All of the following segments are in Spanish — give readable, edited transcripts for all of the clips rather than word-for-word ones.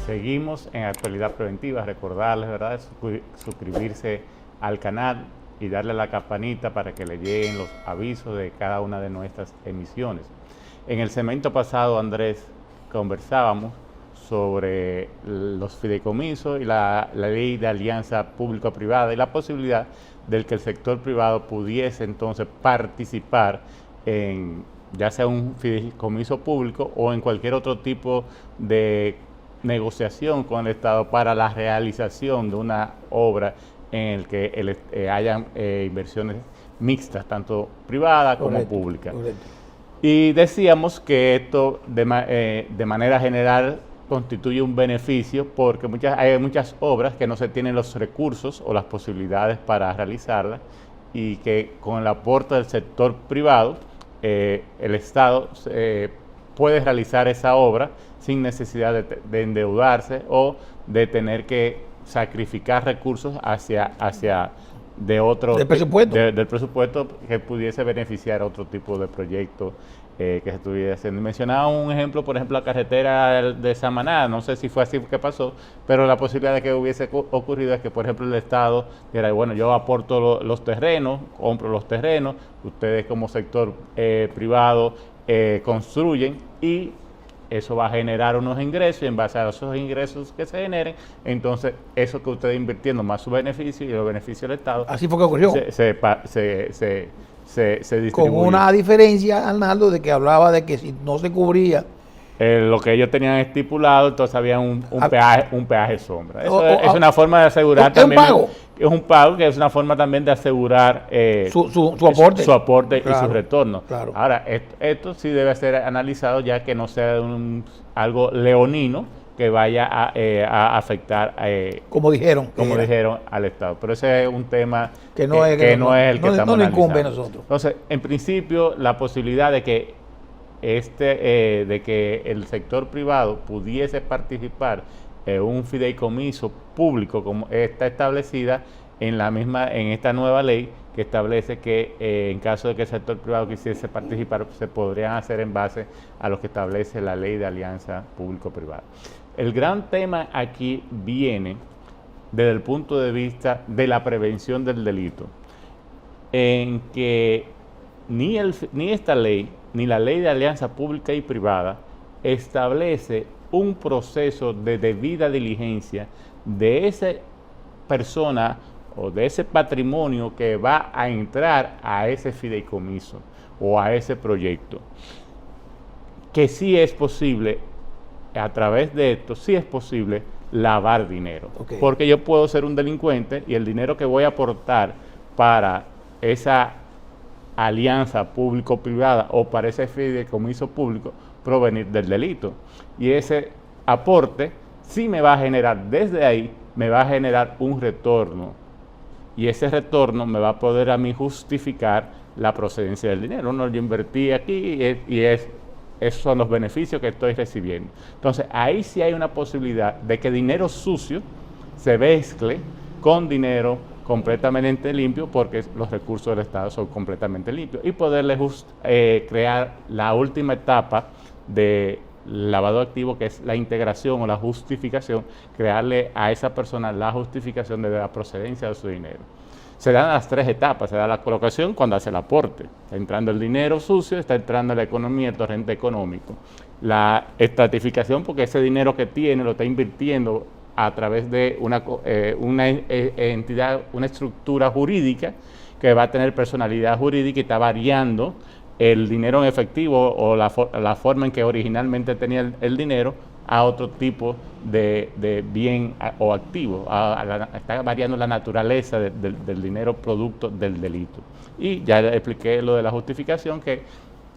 Seguimos en Actualidad Preventiva. Recordarles, ¿verdad?, suscribirse al canal y darle a la campanita para que le lleguen los avisos de cada una de nuestras emisiones. En el segmento pasado, Andrés, conversábamos sobre los fideicomisos y la ley de alianza público-privada y la posibilidad de que el sector privado pudiese entonces participar en ya sea un fideicomiso público o en cualquier otro tipo de negociación con el Estado para la realización de una obra en el que hayan inversiones mixtas, tanto privadas como públicas. Correcto. Y decíamos que esto de manera general constituye un beneficio porque hay muchas obras que no se tienen los recursos o las posibilidades para realizarlas y que con el aporte del sector privado el Estado puede realizar esa obra sin necesidad de endeudarse o de tener que sacrificar recursos del presupuesto que pudiese beneficiar a otro tipo de proyecto que se estuviera haciendo. Mencionaba un ejemplo, por ejemplo, la carretera de Samaná, no sé si fue así que pasó, pero la posibilidad de que hubiese ocurrido es que, por ejemplo, el Estado dijera, bueno, yo aporto los terrenos, compro los terrenos, ustedes como sector privado construyen y eso va a generar unos ingresos y en base a esos ingresos que se generen, entonces eso que ustedes invirtiendo más su beneficio y los beneficios del Estado. Así fue que ocurrió. Se distribuye. Con una diferencia, Arnaldo, de que hablaba de que si no se cubría lo que ellos tenían estipulado, entonces había un peaje sombra. Eso es una forma de asegurar también. Es un pago que es una forma también de asegurar su aporte y su retorno. Claro. Ahora, esto sí debe ser analizado ya que no sea algo leonino que vaya a afectar, como dijeron al Estado. Pero ese es un tema que no es el que estamos analizando. No incumbe a nosotros. Entonces, en principio, la posibilidad de que el sector privado pudiese participar en un fideicomiso público como está establecida en esta nueva ley que establece que en caso de que el sector privado quisiese participar se podrían hacer en base a lo que establece la ley de alianza público-privada. El gran tema aquí viene desde el punto de vista de la prevención del delito, en que ni esta ley ni la ley de alianza pública y privada establece un proceso de debida diligencia de esa persona o de ese patrimonio que va a entrar a ese fideicomiso o a ese proyecto. Que sí es posible, a través de esto, sí es posible lavar dinero. Okay. Porque yo puedo ser un delincuente y el dinero que voy a aportar para esa alianza público-privada o para ese fideicomiso público provenir del delito. Y ese aporte sí me va a generar, desde ahí, me va a generar un retorno. Y ese retorno me va a poder a mí justificar la procedencia del dinero. No, yo invertí aquí esos son los beneficios que estoy recibiendo. Entonces, ahí sí hay una posibilidad de que dinero sucio se mezcle con dinero completamente limpio, porque los recursos del Estado son completamente limpios, y poderle crear la última etapa de lavado activo, que es la integración o la justificación, crearle a esa persona la justificación de la procedencia de su dinero. Se dan las tres etapas. Se da la colocación cuando hace el aporte. Está entrando el dinero sucio, está entrando la economía, el torrente económico. La estratificación, porque ese dinero que tiene lo está invirtiendo a través de una entidad, una estructura jurídica que va a tener personalidad jurídica y está variando el dinero en efectivo o la forma en que originalmente tenía el dinero a otro tipo de bien o activo. Está variando la naturaleza del dinero producto del delito. Y ya le expliqué lo de la justificación, que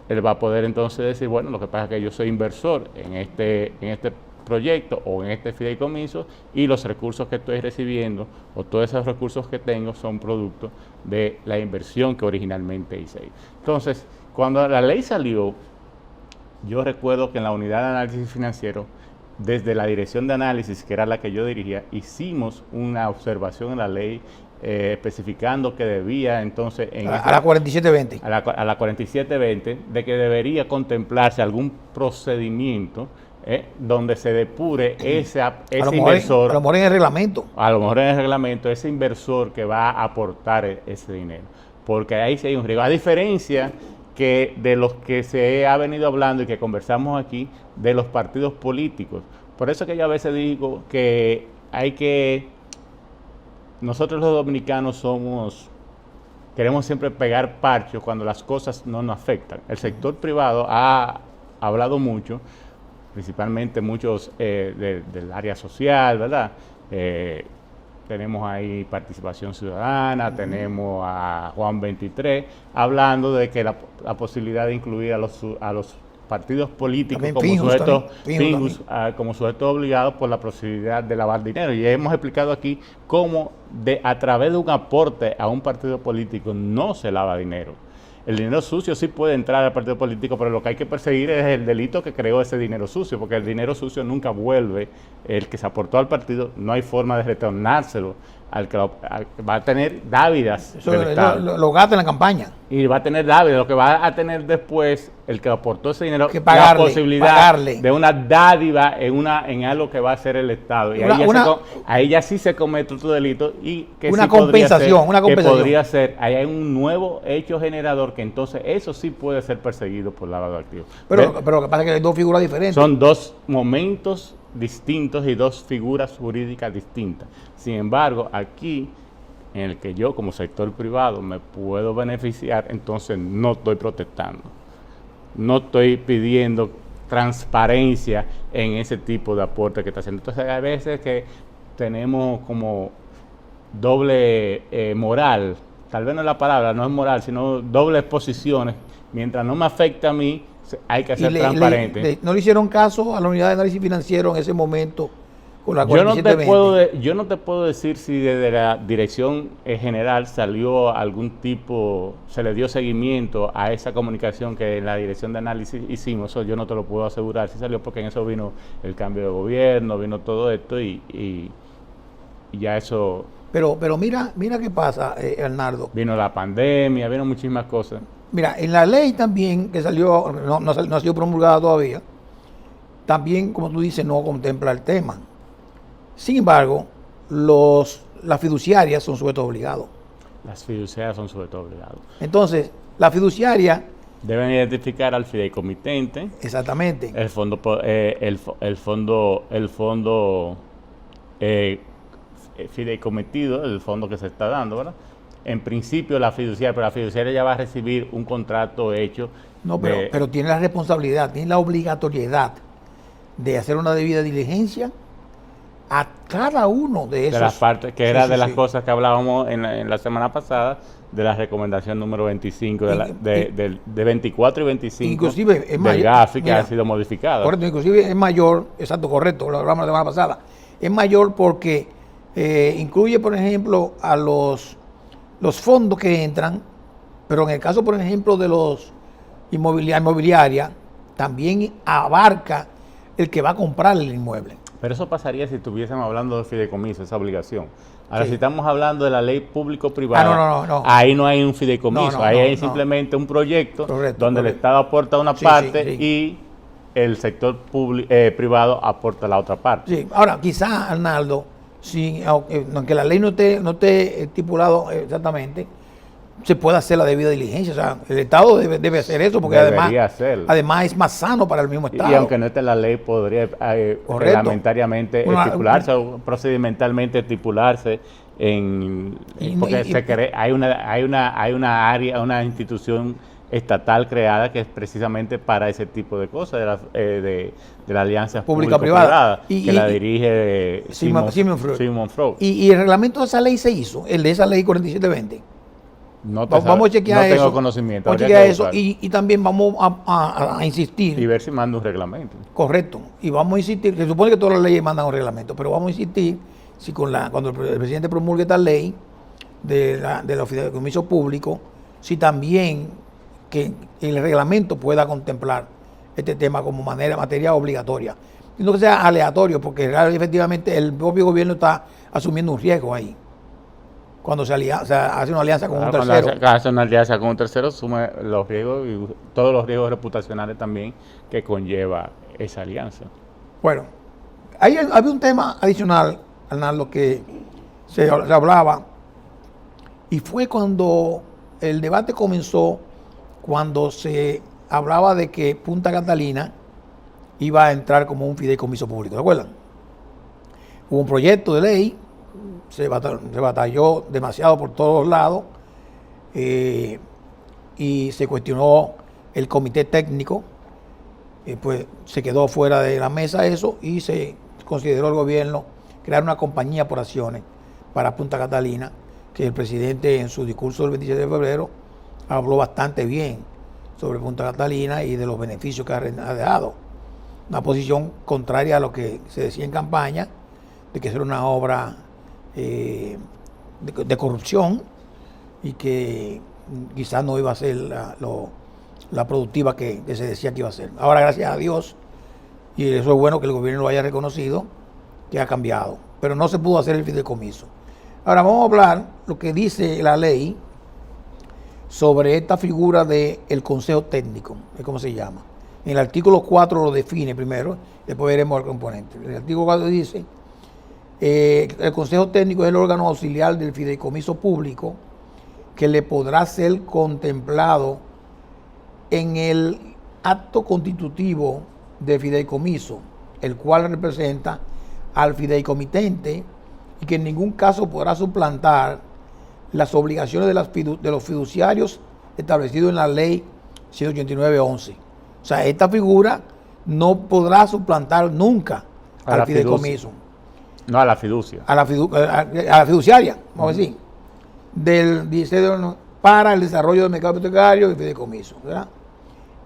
él va a poder entonces decir, bueno, lo que pasa es que yo soy inversor en este proyecto o en este fideicomiso y los recursos que estoy recibiendo o todos esos recursos que tengo son producto de la inversión que originalmente hice. Entonces, cuando la ley salió, yo recuerdo que en la unidad de análisis financiero, desde la dirección de análisis, que era la que yo dirigía, hicimos una observación en la ley especificando que debía entonces... a la 4720. A la 4720, de que debería contemplarse algún procedimiento donde se depure ese A inversor. lo mejor en el reglamento. A lo mejor en el reglamento, ese inversor que va a aportar ese dinero. Porque ahí sí hay un riesgo. A diferencia que de los que se ha venido hablando y que conversamos aquí, de los partidos políticos. Por eso que yo a veces digo que nosotros los dominicanos queremos siempre pegar parchos cuando las cosas no nos afectan. El sector privado ha hablado mucho, principalmente muchos del área social, ¿verdad? Tenemos ahí Participación Ciudadana, tenemos a Juan 23, hablando de que la posibilidad de incluir a los partidos políticos como sujetos obligados por la posibilidad de lavar dinero. Y hemos explicado aquí cómo a través de un aporte a un partido político no se lava dinero. El dinero sucio sí puede entrar al partido político, pero lo que hay que perseguir es el delito que creó ese dinero sucio, porque el dinero sucio nunca vuelve. El que se aportó al partido, no hay forma de retornárselo al que va a tener dávidas. Eso lo gasta en la campaña. Y va a tener dávidas. Lo que va a tener después, el que aportó ese dinero, que pagarle, la posibilidad de una dádiva en algo que va a hacer el Estado. Y ahí ya sí se comete otro delito. Y que una compensación. Que podría ser, ahí hay un nuevo hecho generador que entonces eso sí puede ser perseguido por lavado de activos. Pero lo que pasa es que hay dos figuras diferentes. Son dos momentos distintos y dos figuras jurídicas distintas. Sin embargo, aquí, en el que yo como sector privado me puedo beneficiar, entonces no estoy protestando. No estoy pidiendo transparencia en ese tipo de aporte que está haciendo. Entonces, hay veces que tenemos como doble moral, tal vez no es la palabra, no es moral, sino dobles posiciones. Mientras no me afecte a mí, hay que ser transparente. ¿No le hicieron caso a la unidad de análisis financiero en ese momento con la 4720? Yo no te puedo decir si desde la dirección general salió se le dio seguimiento a esa comunicación que en la dirección de análisis hicimos. Eso yo no te lo puedo asegurar si salió, porque en eso vino el cambio de gobierno, vino todo esto y ya eso... Pero mira qué pasa, Arnaldo. Vino la pandemia, vino muchísimas cosas. Mira, en la ley también que salió, no ha sido promulgada todavía, también, como tú dices, no contempla el tema. Sin embargo, las fiduciarias son sujetos obligados. Las fiduciarias son sujetos obligados. Entonces, la fiduciaria... deben identificar al fideicomitente. Exactamente. El fondo fideicometido, el fondo que se está dando, ¿verdad? En principio la fiduciaria ya va a recibir un contrato hecho. No, pero tiene la responsabilidad, tiene la obligatoriedad de hacer una debida diligencia a cada uno de esos. De las partes, que era de las cosas que hablábamos en la semana pasada, de la recomendación número 25, de 24 y 25, inclusive es del GAFI, que ha sido modificada. Correcto, inclusive es mayor, correcto, lo hablamos la semana pasada, es mayor porque incluye, por ejemplo, a los fondos que entran, pero en el caso, por ejemplo, de los inmobiliaria, también abarca el que va a comprar el inmueble. Pero eso pasaría si estuviésemos hablando de fideicomiso, esa obligación. Ahora, si estamos hablando de la ley público-privada, no. ahí no hay un fideicomiso, ahí hay simplemente un proyecto donde el Estado aporta una parte y el sector privado aporta la otra parte. Sí, ahora, quizá, Arnaldo, aunque la ley no esté estipulado exactamente, se puede hacer la debida diligencia. O sea, el Estado debe hacer eso, porque además es más sano para el mismo Estado. Y aunque no esté la ley, podría reglamentariamente estipularse o procedimentalmente estipularse porque hay una área, una institución estatal creada que es precisamente para ese tipo de cosas, de la alianza público-privada, que la dirige Sigmund Freud. ¿Y el reglamento de esa ley se hizo? El de esa ley 4720. Vamos a chequear eso. No tengo conocimiento. Vamos a chequear eso y también vamos a insistir. Y ver si manda un reglamento. Correcto. Y vamos a insistir, se supone que todas las leyes mandan un reglamento, pero vamos a insistir si cuando el presidente promulgue esta ley de los fideicomisos públicos, si también que el reglamento pueda contemplar este tema como materia obligatoria. Y no que sea aleatorio, porque efectivamente el propio gobierno está asumiendo un riesgo ahí. Cuando hace una alianza con un tercero. Cuando hace una alianza con un tercero, suma los riesgos y todos los riesgos reputacionales también que conlleva esa alianza. Bueno, ahí había un tema adicional, Arnaldo, que se hablaba, y fue cuando el debate comenzó, cuando se hablaba de que Punta Catalina iba a entrar como un fideicomiso público, ¿se acuerdan? Hubo un proyecto de ley, se batalló demasiado por todos lados, y se cuestionó el comité técnico, pues se quedó fuera de la mesa eso, y se consideró el gobierno crear una compañía por acciones para Punta Catalina, que el presidente en su discurso del 27 de febrero habló bastante bien sobre Punta Catalina y de los beneficios que ha dejado. Una posición contraria a lo que se decía en campaña, de que era una obra de corrupción y que quizás no iba a ser la productiva que se decía que iba a ser. Ahora, gracias a Dios, y eso es bueno que el gobierno lo haya reconocido, que ha cambiado, pero no se pudo hacer el fideicomiso. Ahora vamos a hablar lo que dice la ley sobre esta figura del Consejo Técnico, es como se llama. En el artículo 4 lo define primero, después veremos el componente. El artículo 4 dice, el Consejo Técnico es el órgano auxiliar del fideicomiso público que le podrá ser contemplado en el acto constitutivo del fideicomiso, el cual representa al fideicomitente y que en ningún caso podrá suplantar las obligaciones de los fiduciarios establecidos en la ley 189-11. O sea, esta figura no podrá suplantar nunca al fideicomiso. No, a la fiducia. A la fiduciaria, vamos a decir, para el desarrollo del mercado hipotecario y fideicomiso, ¿verdad?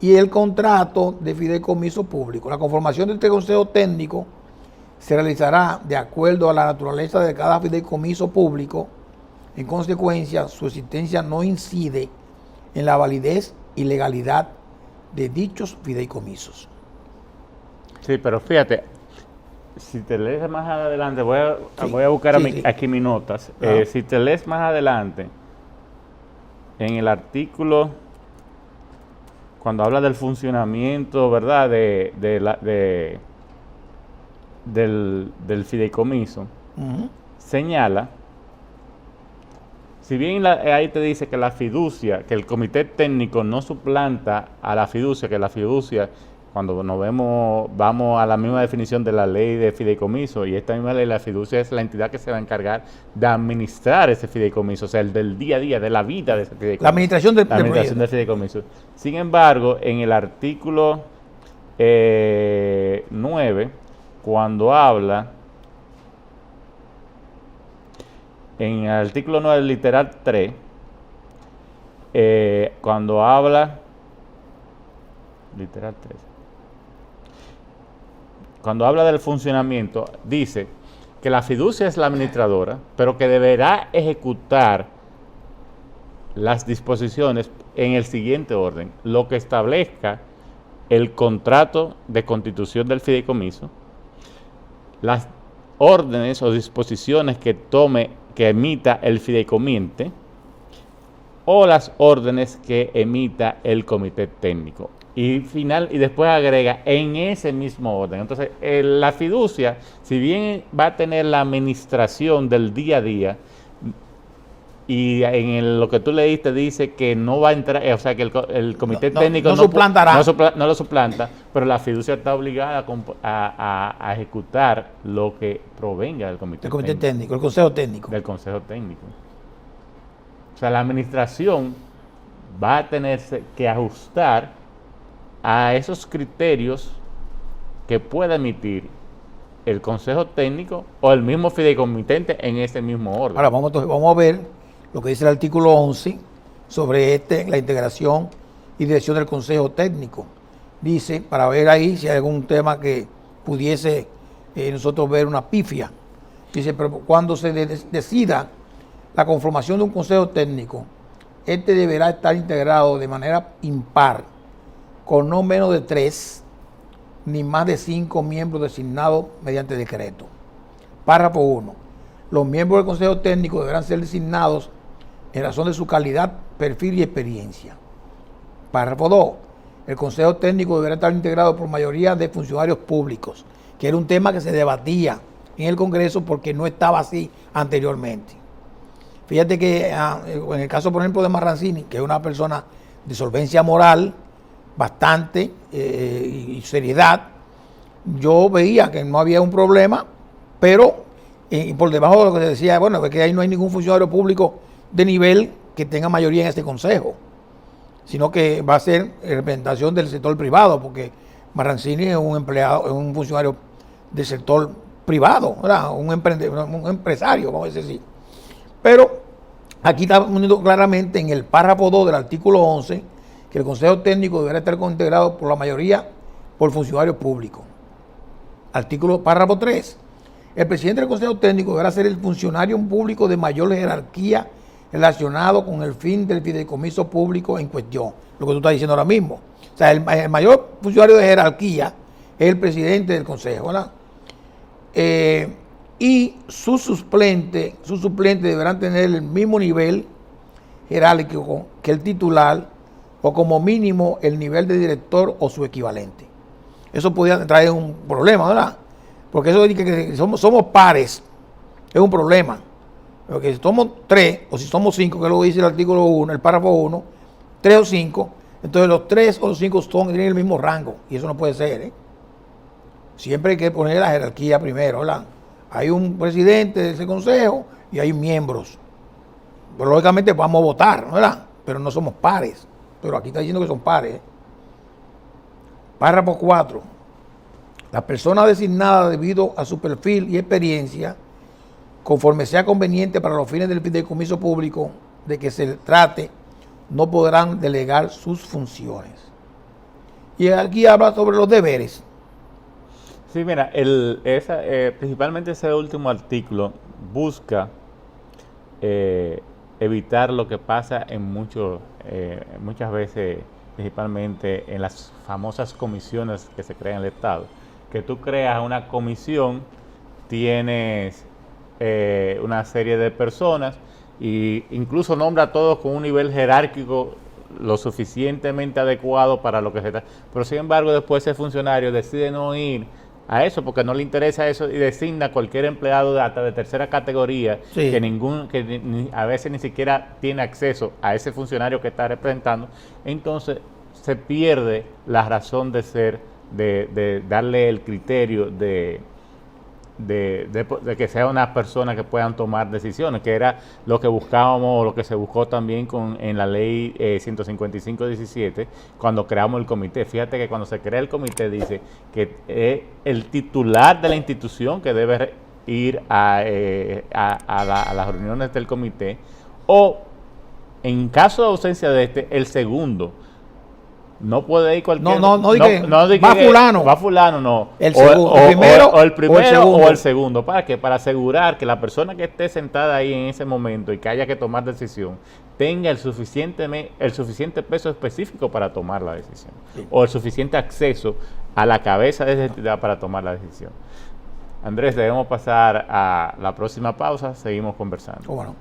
Y el contrato de fideicomiso público. La conformación de este consejo técnico se realizará de acuerdo a la naturaleza de cada fideicomiso público. En consecuencia, su existencia no incide en la validez y legalidad de dichos fideicomisos. Sí, pero fíjate, si te lees más adelante, voy a buscar aquí mis notas. Si te lees más adelante, en el artículo, cuando habla del funcionamiento, ¿verdad?, del fideicomiso, señala, si bien ahí te dice que la fiducia, que el comité técnico no suplanta a la fiducia, que la fiducia, cuando vamos a la misma definición de la ley de fideicomiso, y esta misma ley, la fiducia es la entidad que se va a encargar de administrar ese fideicomiso, o sea, el del día a día, de la vida de ese fideicomiso. La administración del fideicomiso. Sin embargo, en el artículo 9, cuando habla, en el artículo 9, literal 3, cuando habla, literal 3, cuando habla del funcionamiento, dice que la fiducia es la administradora, pero que deberá ejecutar las disposiciones en el siguiente orden: lo que establezca el contrato de constitución del fideicomiso, las órdenes o disposiciones que emita el fideicomiente, o las órdenes que emita el comité técnico. Y después agrega en ese mismo orden. Entonces, la fiducia, si bien va a tener la administración del día a día, y lo que tú leíste dice que no va a entrar, o sea, que el comité técnico no lo suplanta, pero la fiducia está obligada a ejecutar lo que provenga del comité técnico, el consejo técnico. Del consejo técnico. O sea, la administración va a tener que ajustar a esos criterios que pueda emitir el consejo técnico o el mismo fideicomitente en ese mismo orden. Ahora vamos a ver lo que dice el artículo 11 sobre la integración y dirección del consejo técnico. Dice, para ver ahí si hay algún tema que pudiese nosotros ver una pifia. Dice, pero cuando se decida la conformación de un consejo técnico, este deberá estar integrado de manera impar, con no menos de 3 ni más de 5 miembros designados mediante decreto. Párrafo 1. Los miembros del consejo técnico deberán ser designados en razón de su calidad, perfil y experiencia. Párrafo 2. El consejo técnico deberá estar integrado por mayoría de funcionarios públicos que era un tema que se debatía en el Congreso porque no estaba así anteriormente. Fíjate que en el caso, por ejemplo, de Marrancini, que es una persona de solvencia moral bastante y seriedad, yo veía que no había un problema, pero por debajo de lo que se decía, bueno, es que ahí no hay ningún funcionario público de nivel que tenga mayoría en este consejo, sino que va a ser representación del sector privado, porque Marrancini es un empleado, es un funcionario del sector privado, ¿verdad? Un empresario, vamos a decir así. Pero aquí está poniendo claramente en el párrafo 2 del artículo 11 que el Consejo Técnico deberá estar integrado por la mayoría por funcionarios públicos. Párrafo 3. El presidente del Consejo Técnico deberá ser el funcionario público de mayor jerarquía relacionado con el fin del fideicomiso público en cuestión. Lo que tú estás diciendo ahora mismo. O sea, el mayor funcionario de jerarquía es el presidente del Consejo, ¿verdad? Y sus suplentes deberán tener el mismo nivel jerárquico que el titular o como mínimo el nivel de director o su equivalente. Eso podría traer un problema, ¿verdad? Porque eso dice que somos pares, es un problema. Porque si somos 3 o si somos 5, que es lo que dice el artículo 1, el párrafo 1, 3 o 5, entonces los 3 o los 5 tienen el mismo rango y eso no puede ser, ¿eh? Siempre hay que poner la jerarquía primero, ¿verdad? Hay un presidente de ese consejo y hay miembros. Pues, lógicamente vamos a votar, ¿verdad? Pero no somos pares. Pero aquí está diciendo que son pares, ¿eh? Párrafo 4. La persona designada debido a su perfil y experiencia, conforme sea conveniente para los fines del fideicomiso público de que se trate, no podrán delegar sus funciones. Y aquí habla sobre los deberes. Sí, mira, principalmente ese último artículo busca evitar lo que pasa muchas veces, principalmente en las famosas comisiones que se crean en el Estado, que tú creas una comisión, tienes una serie de personas e incluso nombra a todos con un nivel jerárquico lo suficientemente adecuado para lo que se está. Pero sin embargo, después ese funcionario decide no ir a eso porque no le interesa eso y designa a cualquier empleado hasta de tercera categoría, sí, que a veces ni siquiera tiene acceso a ese funcionario que está representando. Entonces se pierde la razón de ser, de darle el criterio de que sea una persona que puedan tomar decisiones, que era lo que buscábamos, o lo que se buscó también en la ley 155-17, cuando creamos el comité. Fíjate que cuando se crea el comité dice que es el titular de la institución que debe ir a las reuniones del comité, o en caso de ausencia de el segundo. No puede ir cualquier... Va fulano, no. El primero o el segundo. ¿Para qué? Para asegurar que la persona que esté sentada ahí en ese momento y que haya que tomar decisión tenga el suficiente peso específico para tomar la decisión. Sí. O el suficiente acceso a la cabeza de esa entidad para tomar la decisión. Andrés, debemos pasar a la próxima pausa. Seguimos conversando. Bueno.